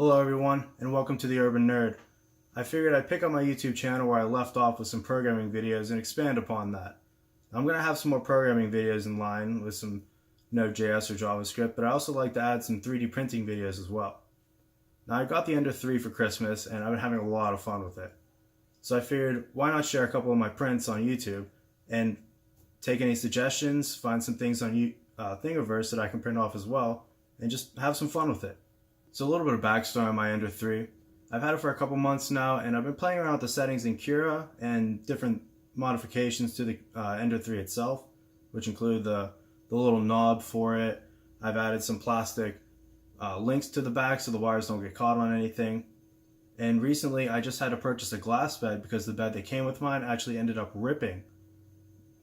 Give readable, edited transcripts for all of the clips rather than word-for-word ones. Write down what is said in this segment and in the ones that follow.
Hello everyone, and welcome to the Urban Nerd. I figured I'd pick up my YouTube channel where I left off with some programming videos and expand upon that. I'm going to have some more programming videos in line with some Node.js or JavaScript, but I also like to add some 3D printing videos as well. Now I got the Ender 3 for Christmas and I've been having a lot of fun with it. So I figured why not share a couple of my prints on YouTube and take any suggestions, find some things on Thingiverse that I can print off as well, and just have some fun with it. So a little bit of backstory on my Ender 3. I've had it for a couple months now, and I've been playing around with the settings in Cura and different modifications to the Ender 3 itself, which include the little knob for it. I've added some plastic links to the back so the wires don't get caught on anything. And recently I just had to purchase a glass bed because the bed that came with mine actually ended up ripping.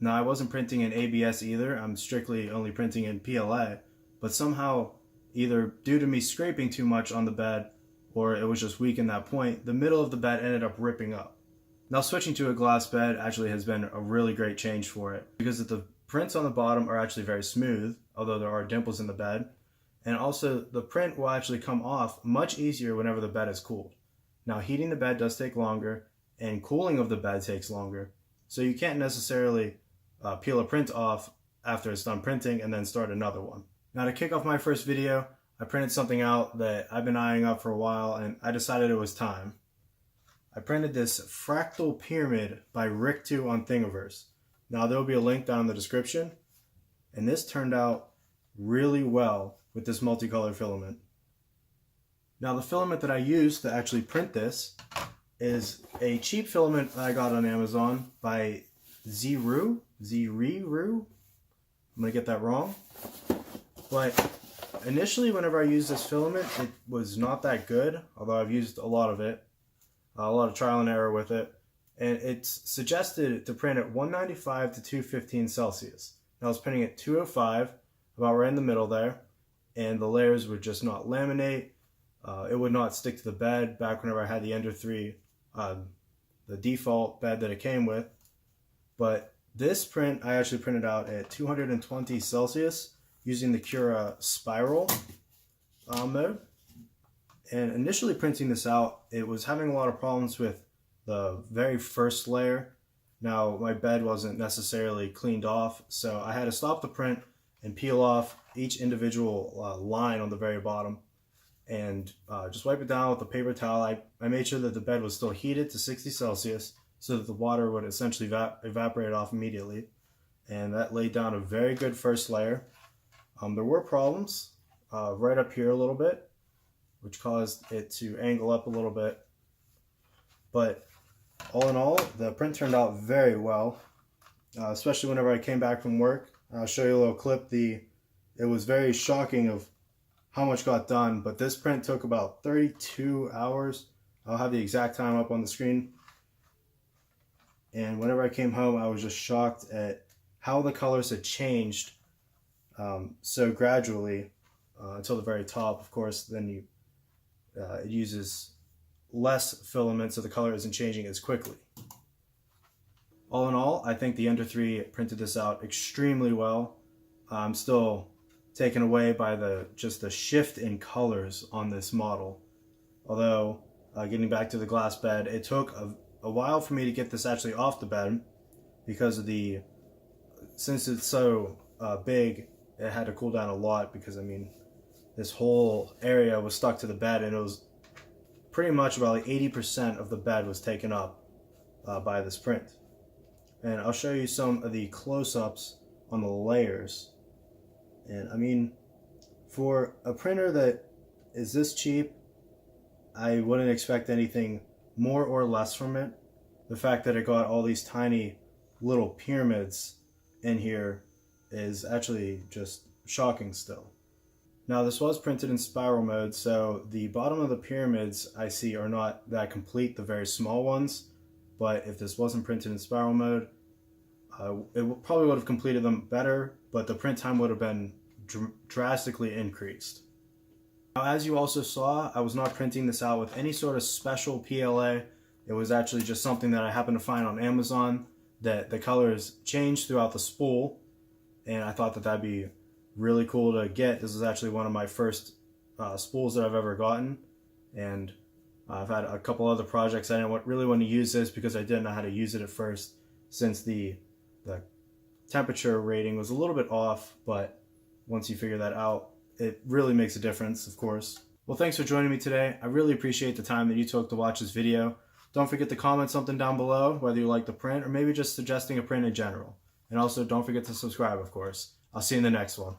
Now I wasn't printing in ABS either, I'm strictly only printing in PLA, but somehow either due to me scraping too much on the bed or it was just weak in that point, the middle of the bed ended up ripping up. Now switching to a glass bed actually has been a really great change for it because the prints on the bottom are actually very smooth, although there are dimples in the bed, and also the print will actually come off much easier whenever the bed is cooled. Now heating the bed does take longer and cooling of the bed takes longer, so you can't necessarily peel a print off after it's done printing and then start another one. Now to kick off my first video, I printed something out that I've been eyeing up for a while and I decided it was time. I printed this Fractal pyramid by Ricktu on Thingiverse. Now there will be a link down in the description, and this turned out really well with this multicolor filament. Now the filament that I used to actually print this is a cheap filament I got on Amazon by Zru. I'm gonna get that wrong. But initially, whenever I used this filament, it was not that good, although I've used a lot of it, a lot of trial and error with it. And it's suggested to print at 195 to 215 Celsius. Now I was printing at 205, about right in the middle there, and the layers would just not laminate. It would not stick to the bed back whenever I had the Ender 3, the default bed that it came with. But this print, I actually printed out at 220 Celsius, using the Cura spiral mode. And initially printing this out, it was having a lot of problems with the very first layer. Now my bed wasn't necessarily cleaned off, so I had to stop the print and peel off each individual line on the very bottom and just wipe it down with a paper towel. I made sure that the bed was still heated to 60 Celsius so that the water would essentially evaporate off immediately, and that laid down a very good first layer. There were problems right up here a little bit, which caused it to angle up a little bit. But all in all, the print turned out very well, especially whenever I came back from work. I'll show you a little clip. It was very shocking of how much got done, but this print took about 32 hours. I'll have the exact time up on the screen. And whenever I came home, I was just shocked at how the colors had changed so gradually until the very top. Of course, then it uses less filament, so the color isn't changing as quickly. All in all, I think the Ender 3 printed this out extremely well. I'm still taken away by just the shift in colors on this model. Although, getting back to the glass bed, it took a while for me to get this actually off the bed because of since it's so big, it had to cool down a lot because, I mean, this whole area was stuck to the bed and it was pretty much about like 80% of the bed was taken up by this print. And I'll show you some of the close-ups on the layers. And I mean, for a printer that is this cheap, I wouldn't expect anything more or less from it. The fact that it got all these tiny little pyramids in here is actually just shocking still. Now this was printed in spiral mode, so the bottom of the pyramids I see are not that complete, the very small ones, but if this wasn't printed in spiral mode, it probably would have completed them better, but the print time would have been drastically increased. Now as you also saw, I was not printing this out with any sort of special PLA. It was actually just something that I happened to find on Amazon that the colors changed throughout the spool, and I thought that that'd be really cool to get. This is actually one of my first spools that I've ever gotten, and I've had a couple other projects. I didn't really want to use this because I didn't know how to use it at first, since the temperature rating was a little bit off, but once you figure that out, it really makes a difference, of course. Well, thanks for joining me today. I really appreciate the time that you took to watch this video. Don't forget to comment something down below, whether you like the print or maybe just suggesting a print in general. And also, don't forget to subscribe, of course. I'll see you in the next one.